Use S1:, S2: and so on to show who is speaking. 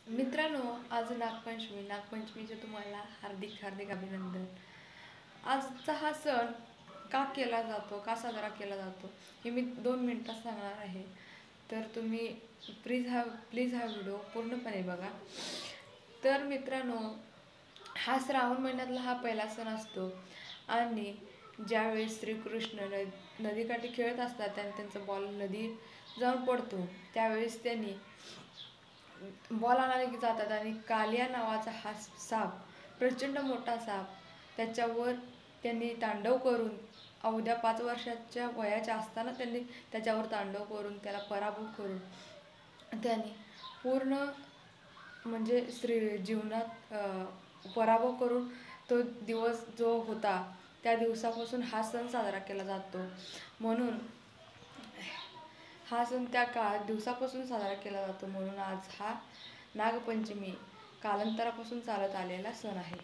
S1: मित्रांनो, आज नागपंचमीचे तुम्हाला हार्दिक हार्दिक अभिनंदन. आजचा हा सण का केला जातो, का साजरा केला जातो हे मी 2 मिनिटात सांगणार आहे. तर तुम्ही प्लीज हा व्हिडिओ पूर्णपणे बघा. तर मित्रांनो, हा श्रावण महिन्यातला हा पहिला सण असतो आणि ज्यावेळेस श्रीकृष्ण नदीकाठी खेळत असतात आणि त्यांचा बॉल नदी जाऊन पडतो, त्यावेळेस त्यांनी बॉल आणायला की जातात आणि कालिया नावाचा हा साप, प्रचंड मोठा साप, त्याच्यावर त्यांनी तांडव करून अवघ्या 5 वर्षाच्या वयाच्या असताना त्यांनी त्याच्यावर तांडव करून त्याला पराभूत करून त्यांनी पूर्ण म्हणजे जीवनात पराभव करून तो दिवस जो होता त्या दिवसापासून हा सण साजरा केला जातो. म्हणून हा सण त्या दिवसापासून साजरा केला जातो. म्हणून आज हा नागपंचमी कालांतरापासून चालत आलेला सण आहे.